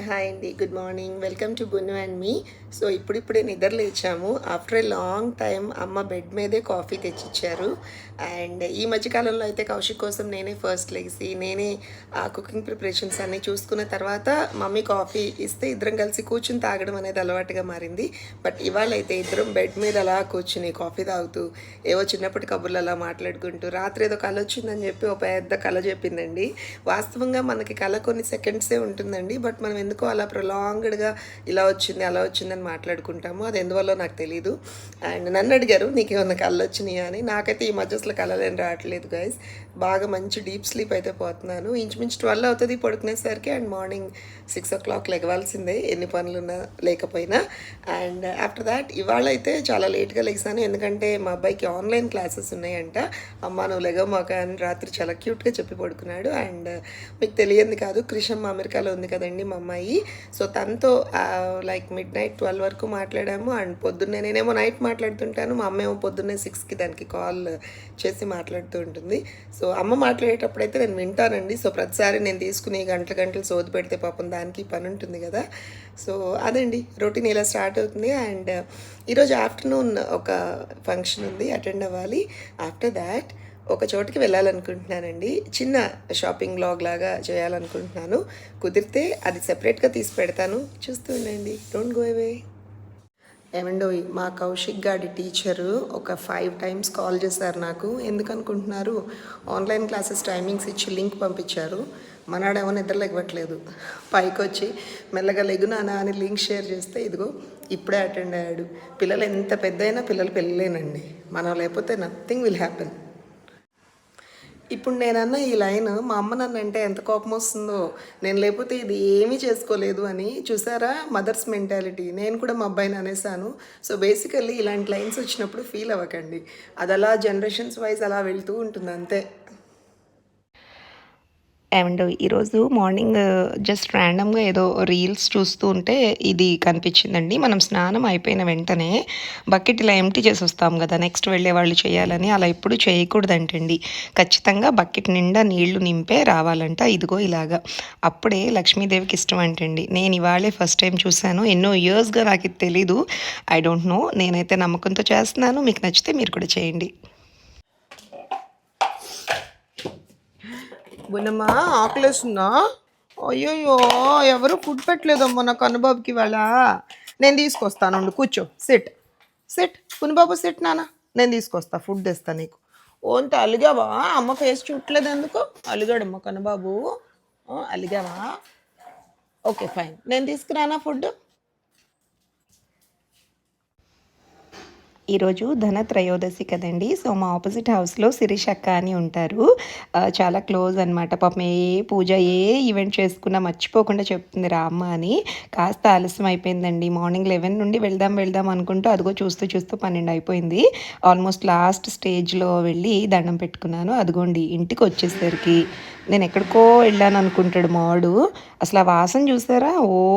Hi అండి, good morning. Welcome to Bunnu and me. So ఇప్పుడిప్పుడే నిద్ర లేచాము. ఆఫ్టర్ ఏ లాంగ్ టైం అమ్మ బెడ్ మీదే కాఫీ తెచ్చిచ్చారు. అండ్ ఈ మధ్యకాలంలో అయితే కౌశిక్ కోసం నేనే ఫస్ట్ లెగిసి నేనే ఆ కుకింగ్ ప్రిపరేషన్స్ అన్నీ చూసుకున్న తర్వాత మమ్మీ కాఫీ ఇస్తే ఇద్దరం కలిసి కూర్చుని తాగడం అనేది అలవాటుగా మారింది. బట్ ఇవాళ అయితే ఇద్దరం బెడ్ మీద అలా కూర్చుని కాఫీ తాగుతూ ఏవో చిన్నప్పటి కబుర్లు అలా మాట్లాడుకుంటూ రాత్రి ఏదో కళ వచ్చిందని చెప్పి ఒక పెద్ద కళ చెప్పిందండి. వాస్తవంగా మనకి కళ కొన్ని సెకండ్సే ఉంటుందండి. బట్ మనం ఎందుకో అలా ప్రొలాంగ్డ్గా ఇలా వచ్చింది అలా వచ్చిందని మాట్లాడుకుంటాము. అది ఎందువల్ల నాకు తెలీదు. అండ్ నన్ను అడిగారు నీకేమన్నా కళ్ళు వచ్చినాయా అని. నాకైతే ఈ మధ్య అసలు కళలేం రావట్లేదు గైస్. బాగా మంచి డీప్ స్లీప్ అయితే పోతున్నాను. ఇంచుమించు 12 అవుతుంది పడుకునేసరికి. అండ్ మార్నింగ్ 6 o'clock లెగవాల్సిందే ఎన్ని పనులున్నా లేకపోయినా. అండ్ ఆఫ్టర్ దాట్ ఇవాళ అయితే చాలా లేట్గా లెగిసాను. ఎందుకంటే మా అబ్బాయికి ఆన్లైన్ క్లాసెస్ ఉన్నాయంట. అమ్మ నువ్వు లెగమాక అని రాత్రి చాలా క్యూట్గా చెప్పి పడుకున్నాడు. అండ్ మీకు తెలియంది కాదు, క్రిషమ్మ అమెరికాలో ఉంది కదండి మా అమ్మాయి. సో తనతో లైక్ midnight 12 వరకు మాట్లాడాము. అండ్ పొద్దున్నే నేనేమో నైట్ మాట్లాడుతుంటాను, మా అమ్మ ఏమో పొద్దున్నే 6కి దానికి కాల్ చేసి మాట్లాడుతూ ఉంటుంది. సో అమ్మ మాట్లాడేటప్పుడు అయితే నేను వింటానండి. సో ప్రతిసారి నేను తీసుకుని గంటలు గంటలు సోది పెడితే పాపం దానికి పని ఉంటుంది కదా. సో అదండి రొటీన్ ఇలా స్టార్ట్ అవుతుంది. అండ్ ఈరోజు ఆఫ్టర్నూన్ ఒక ఫంక్షన్ ఉంది, అటెండ్ అవ్వాలి. ఆఫ్టర్ దాట్ ఒక చోటికి వెళ్ళాలనుకుంటున్నానండి. చిన్న షాపింగ్ బ్లాగ్ లాగా చేయాలనుకుంటున్నాను. కుదిరితే అది సెపరేట్గా తీసి పెడతాను, చూస్తూ ఉండండి. Don't go away. ఏమండో మా కౌశిక్ గాడి టీచరు ఒక 5 times కాల్ చేశారు నాకు. ఎందుకు అనుకుంటున్నారు? ఆన్లైన్ క్లాసెస్ టైమింగ్స్ ఇచ్చి లింక్ పంపించారు. మనాడేమో నిద్ర లెగవట్లేదు. పైకి వచ్చి మెల్లగా లెగునానా అని లింక్ షేర్ చేస్తే ఇదిగో ఇప్పుడే అటెండ్ అయ్యాడు. పిల్లలు ఎంత పెద్ద అయినా పిల్లలు పెళ్ళలేనండి. మనం లేకపోతే నథింగ్ విల్ హ్యాపెన్. ఇప్పుడు నేనన్న ఈ లైన్ మా అమ్మ నన్ను అంటే ఎంత కోపం వస్తుందో, నేను లేకపోతే ఇది ఏమీ చేసుకోలేదు అని. చూసారా మదర్స్ మెంటాలిటీ. నేను కూడా మా అబ్బాయిని అనేసాను. సో బేసికల్లీ ఇలాంటి లైన్స్ వచ్చినప్పుడు ఫీల్ అవ్వకండి. అది అలా జనరేషన్స్ వైజ్ అలా వెళ్తూ ఉంటుంది అంతే. అండ్ ఈరోజు మార్నింగ్ జస్ట్ ర్యాండమ్గా ఏదో రీల్స్ చూస్తూ ఉంటే ఇది కనిపించిందండి. మనం స్నానం అయిపోయిన వెంటనే బకెట్ ఇలా ఎంటీ చేసి వస్తాం కదా, నెక్స్ట్ వెళ్ళే వాళ్ళు చేయాలని. అలా ఎప్పుడు చేయకూడదంటండి. ఖచ్చితంగా బకెట్ నిండా నీళ్లు నింపే రావాలంట. ఇదిగో ఇలాగా అప్పుడే లక్ష్మీదేవికి ఇష్టం అంటండి. నేను ఇవాళే ఫస్ట్ టైం చూశాను. ఎన్నో ఇయర్స్గా నాకు ఇది తెలీదు. I don't know. నేనైతే నమ్మకంతో చేస్తున్నాను. మీకు నచ్చితే మీరు కూడా చేయండి. బునమ్మా ఆకలేస్తుందా? అయ్యోయ్యో, ఎవరు ఫుడ్ పెట్టలేదమ్మా నా కనుబాబుకి ఇవాళ. నేను తీసుకొస్తాను, కూర్చో. సిట్ సిట్ కునుబాబు, సిట్ నాన్న. నేను తీసుకొస్తా, ఫుడ్ తెస్తా నీకు. ఓంత అలిగావా? అమ్మ ఫేస్ చూడలేదు ఎందుకు? అలిగాడమ్మా కనుబాబు. అలిగావా? ఓకే ఫైన్, నేను తీసుకురానా ఫుడ్? ఈరోజు ధనత్రయోదశి కదండి. సో మా ఆపోజిట్ హౌస్లో శిరీష్ అక్క అని ఉంటారు. చాలా క్లోజ్ అనమాట. పాపం ఏ పూజ ఏ ఈవెంట్ చేసుకున్నా మర్చిపోకుండా చెప్తుంది రా అమ్మ అని. కాస్త ఆలస్యం అయిపోయిందండి. మార్నింగ్ 11 నుండి వెళ్దాం వెళ్దాం అనుకుంటూ అదిగో చూస్తూ చూస్తూ 12 అయిపోయింది. ఆల్మోస్ట్ లాస్ట్ స్టేజ్లో వెళ్ళి దండం పెట్టుకున్నాను. అదిగోండి ఇంటికి వచ్చేసరికి నేను ఎక్కడికో వెళ్ళాను అనుకుంటాడు మావాడు. అసలు ఆ వాసన చూసారా?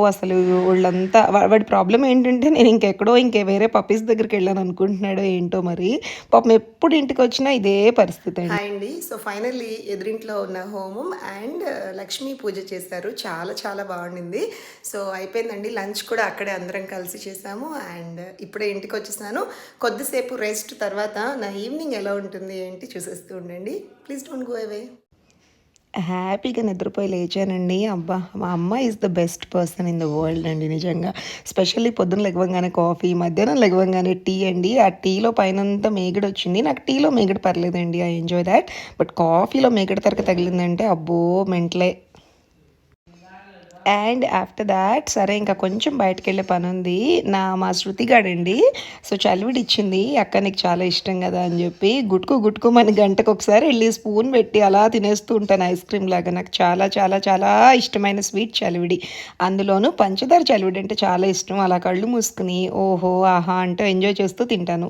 అసలు వాళ్ళంతా వాడి ప్రాబ్లం ఏంటంటే నేను ఇంకెక్కడో వేరే పప్పీస్ దగ్గరికి వెళ్ళాను అనుకుంటున్నాడో ఏంటో మరి. పాపం ఎప్పుడు ఇంటికి వచ్చినా ఇదే పరిస్థితి అండి. హాయ్ అండి. సో ఫైనల్లీ ఎదురింట్లో ఉన్న హోమం అండ్ లక్ష్మీ పూజ చేశారు. చాలా చాలా బాగుండింది. సో అయిపోయిందండి. లంచ్ కూడా అక్కడే అందరం కలిసి చేసాము. అండ్ ఇప్పుడే ఇంటికి వచ్చేసాను. కొద్దిసేపు రెస్ట్ తర్వాత నా ఈవినింగ్ ఎలా ఉంటుంది ఏంటి చూసేస్తూ ఉండండి. ప్లీజ్ డోంట్ గో అవే. హ్యాపీగా నిద్రపోయి లేచానండి. అబ్బా, మా అమ్మ is the best person in the world అండి నిజంగా. స్పెషల్లీ పొద్దున్న లెగవంగానే కాఫీ, మధ్యాహ్నం లెగవంగానే టీ అండి. ఆ టీలో పైనంతా మేగడ వచ్చింది. నాకు టీలో మేగడ పర్లేదండి, ఐ ఎంజాయ్ దాట్. బట్ కాఫీలో మేగడ తరక తగిలిందంటే అబ్బో మెంటలే. అండ్ ఆఫ్టర్ దాట్ సరే ఇంకా కొంచెం బయటకు వెళ్ళే పని ఉంది. మా శృతి గాడండి. సో చలివిడి ఇచ్చింది, అక్క నీకు చాలా ఇష్టం కదా అని చెప్పి గుట్టుకోమని గంటకు ఒకసారి వెళ్ళి స్పూన్ పెట్టి అలా తినేస్తూ ఉంటాను ఐస్ క్రీమ్ లాగా. నాకు చాలా చాలా చాలా ఇష్టమైన స్వీట్ చలివిడి. అందులోనూ పంచదార చలివిడి అంటే చాలా ఇష్టం. అలా కళ్ళు మూసుకుని ఓహో ఆహా అంటూ ఎంజాయ్ చేస్తూ తింటాను.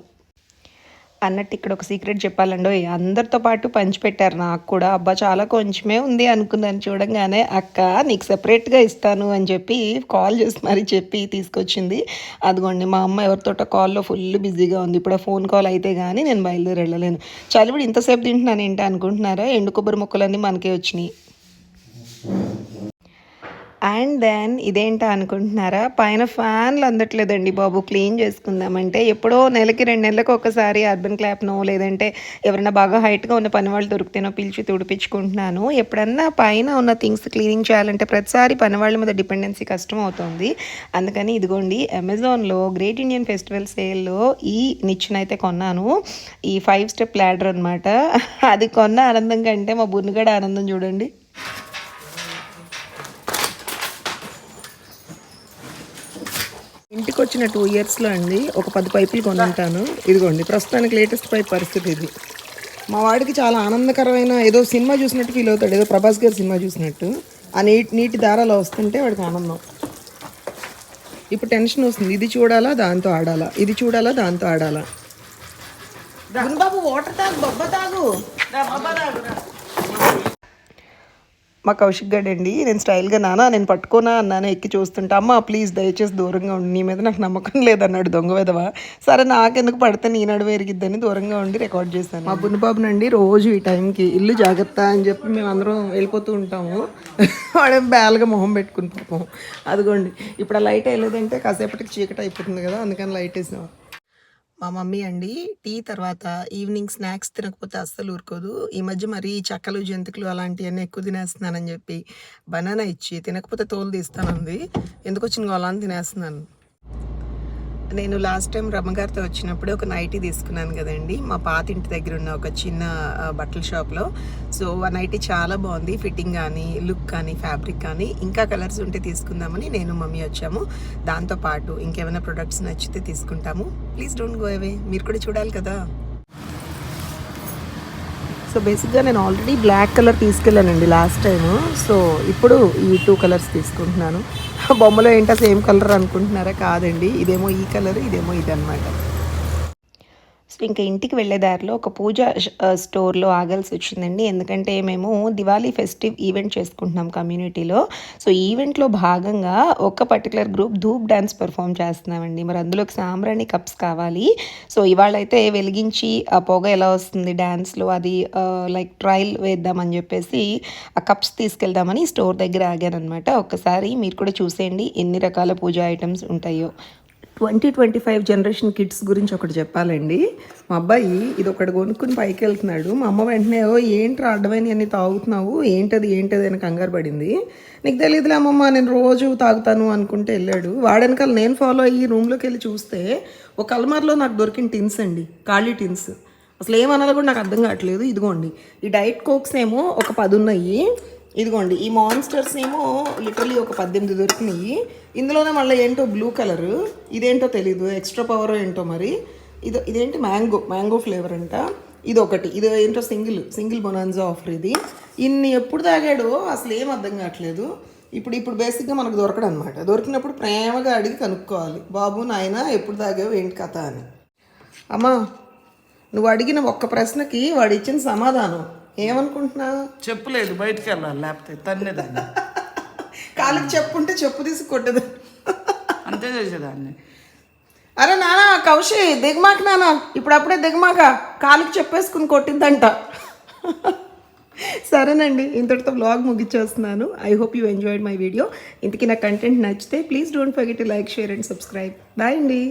అన్నట్టు ఇక్కడ ఒక సీక్రెట్ చెప్పాలండో, అందరితో పాటు పంచిపెట్టారు నాకు కూడా. అబ్బా చాలా కొంచెమే ఉంది అనుకుందాన్ని చూడంగానే అక్క నీకు సెపరేట్గా ఇస్తాను అని చెప్పి కాల్ చేసి మరీ చెప్పి తీసుకొచ్చింది. అదిగోండి మా అమ్మ ఎవరితోటో కాల్లో ఫుల్ బిజీగా ఉంది. ఇప్పుడు ఆ ఫోన్ కాల్ అయితే కానీ నేను బయలుదేరి వెళ్ళలేను. చలివిడి ఇంతసేపు తింటున్నాను ఏంటి అనుకుంటున్నారా? ఎండు కొబ్బరి ముక్కలన్నీ మనకే వచ్చినాయి. అండ్ దెన్ ఇదేంటా అనుకుంటున్నారా, పైన ఫ్యాన్లు అందట్లేదండి బాబు. క్లీన్ చేసుకుందామంటే ఎప్పుడో నెలకి 2 నెలలకు ఒకసారి అర్బన్ క్లాప్నో లేదంటే ఎవరైనా బాగా హైట్గా ఉన్న పని వాళ్ళు దొరికితేనో పిలిచి తుడిపించుకుంటున్నాను. ఎప్పుడన్నా పైన ఉన్న థింగ్స్ క్లీనింగ్ చేయాలంటే ప్రతిసారి పని వాళ్ళ మీద డిపెండెన్సీ కష్టం అవుతుంది. అందుకని ఇదిగోండి అమెజాన్లో గ్రేట్ ఇండియన్ ఫెస్టివల్ సేల్లో ఈ నిచ్చెనైతే కొన్నాను. ఈ 5 స్టెప్ ల్యాడర్ అనమాట. అది కొన్న ఆనందం కంటే మా బున్నుగడ ఆనందం చూడండి. ఇంటికి వచ్చిన 2 ఇయర్స్లో అండి ఒక 10 పైపులు కొనుంటాను. ఇదిగోండి ప్రస్తుతానికి లేటెస్ట్ పైప్ పరిస్థితి ఇది. మా వాడికి చాలా ఆనందకరమైన ఏదో సినిమా చూసినట్టు ఫీల్ అవుతాడు, ఏదో ప్రభాస్ గారి సినిమా చూసినట్టు. ఆ నీటి దారాలు వస్తుంటే వాడికి ఆనందం. ఇప్పుడు టెన్షన్ వస్తుంది, ఇది చూడాలా దాంతో ఆడాలా, ఇది చూడాలా దాంతో ఆడాలా. బాబు వాటర్ తాగు, బొబ్బ తాగు. మా కౌశిక్ గడ్ అండి, నేను స్టైల్గా నానా నేను పట్టుకోనా అన్నాను. ఎక్కి చూస్తుంటా, అమ్మ ప్లీజ్ దయచేసి దూరంగా ఉండి, నీ మీద నాకు నమ్మకం లేదన్నాడు దొంగ విధవ. సరే నాకెందుకు పడితే నీ నడువు ఎరిగిద్దని దూరంగా ఉండి రికార్డ్ చేశాను. మా బున్నుబాబునండి రోజు ఈ టైంకి ఇల్లు జాగ్రత్త అని చెప్పి మేము అందరం వెళ్ళిపోతూ ఉంటాము. వాడే బేలగా మొహం పెట్టుకుని పాపం. అదిగోండి ఇప్పుడు ఆ లైట్ వేయలేదంటే కాసేపటికి చీకటి అయిపోతుంది కదా, అందుకని లైట్ వేసాం. మా మమ్మీ అండి టీ తర్వాత ఈవినింగ్ స్నాక్స్ తినకపోతే అస్సలు ఊరుకోదు. ఈ మధ్య మరి చెక్కలు జంతికలు అలాంటివన్నీ ఎక్కువ తినేస్తున్నానని చెప్పి బనానా ఇచ్చి తినకపోతే తోలు తీస్తానంది. ఎందుకు వచ్చిన అలా తినేస్తున్నాను. నేను లాస్ట్ టైం రమ్మగారితో వచ్చినప్పుడు ఒక నైటీ తీసుకున్నాను కదండి, మా పాత ఇంటి దగ్గర ఉన్న ఒక చిన్న బట్టల షాప్లో. సో ఆ నైటీ చాలా బాగుంది, ఫిట్టింగ్ కానీ లుక్ కానీ ఫ్యాబ్రిక్ కానీ. ఇంకా కలర్స్ ఉంటే తీసుకుందామని నేను మమ్మీ వచ్చాము. దాంతోపాటు ఇంకేమైనా ప్రొడక్ట్స్ నచ్చితే తీసుకుంటాము. ప్లీజ్ డోంట్ గో అవే, మీరు కూడా చూడాలి కదా. సో బేసిక్గా నేను ఆల్రెడీ బ్లాక్ కలర్ తీసుకెళ్ళానండి లాస్ట్ టైము. సో ఇప్పుడు ఈ 2 కలర్స్ తీసుకుంటున్నాను. బొమ్మలో ఏంటో సేమ్ కలర్ అనుకుంటున్నారా, కాదండి, ఇదేమో ఈ కలర్, ఇదేమో ఇది అనమాట. సో ఇంకా ఇంటికి వెళ్ళే దారిలో ఒక పూజ స్టోర్లో ఆగాల్సి వచ్చిందండి. ఎందుకంటే మేము దివాళీ ఫెస్టివ్ ఈవెంట్ చేసుకుంటున్నాం కమ్యూనిటీలో. సో ఈవెంట్లో భాగంగా ఒక particular group dhoop dance perform చేస్తున్నామండి. మరి అందులోకి సాంబ్రాణి కప్స్ కావాలి. సో ఇవాళ అయితే వెలిగించి ఆ పొగ ఎలా వస్తుంది డ్యాన్స్లో అది లైక్ ట్రయల్ వేద్దామని చెప్పేసి ఆ కప్స్ తీసుకెళ్దామని స్టోర్ దగ్గర ఆగానమాట. ఒక్కసారి మీరు కూడా చూసేయండి ఎన్ని రకాల పూజా ఐటమ్స్ ఉంటాయో. 2025 జనరేషన్ కిడ్స్ గురించి ఒకటి చెప్పాలండి. మా అబ్బాయి ఇది ఒకటి కొనుక్కుని పైకి వెళ్తున్నాడు. మా అమ్మ వెంటనే ఏంటి అడ్డమైన అన్ని తాగుతున్నావు, ఏంటది అని కంగారు పడింది. నీకు తెలియదులే అమ్మమ్మ, నేను రోజు తాగుతాను అనుకుంటే వెళ్ళాడు. వాడనకాల నేను ఫాలో అయ్యి రూమ్లోకి వెళ్ళి చూస్తే ఒక అల్మార్లో నాకు దొరికిన టిన్స్ అండి, ఖాళీ టిన్స్. అసలు ఏమనాలో కూడా నాకు అర్థం కావట్లేదు. ఇదిగోండి ఈ డైట్ కోక్స్ ఏమో ఒక 10 ఉన్నాయి. ఇదిగోండి ఈ మాన్స్టర్స్ ఏమో లిటరలీ ఒక 18 దొరికినాయి. ఇందులోనే మళ్ళీ ఏంటో బ్లూ కలరు, ఇదేంటో తెలీదు, ఎక్స్ట్రా పవర్ ఏంటో మరి. ఇదేంటి మ్యాంగో ఫ్లేవర్ అంట. ఇది ఒకటి, ఇది ఏంటో సింగిల్ బొనాన్జా ఆఫర్. ఇది ఇన్ని ఎప్పుడు తాగాడో అసలు ఏం అర్థం కావట్లేదు. ఇప్పుడు బేసిక్గా మనకు దొరకడం అనమాట. దొరికినప్పుడు ప్రేమగా అడిగి కనుక్కోవాలి, బాబు నాయన ఎప్పుడు తాగావు ఏంటి కథ అని. అమ్మా నువ్వు అడిగిన ఒక్క ప్రశ్నకి వాడు ఇచ్చిన సమాధానం ఏమనుకుంటున్నా, చెప్పులేదు బయటికి వెళ్ళాలి లేకపోతే తన్నేదాన్ని. కాలికి చెప్పుంటే చెప్పు తీసి కొట్టదు, అంతే చేసేదాన్ని. అరే నానా కౌశి దిగమాక నానా, ఇప్పుడప్పుడే దిగమాక, కాలికి చెప్పేసుకుని కొట్టిందంట. సరేనండి, ఇంతటితో వ్లాగ్ ముగిచ్చేస్తున్నాను. I hope you enjoyed my video. ఇంతకీ నా కంటెంట్ నచ్చితే please don't forget to like, share and subscribe. Bye అండి.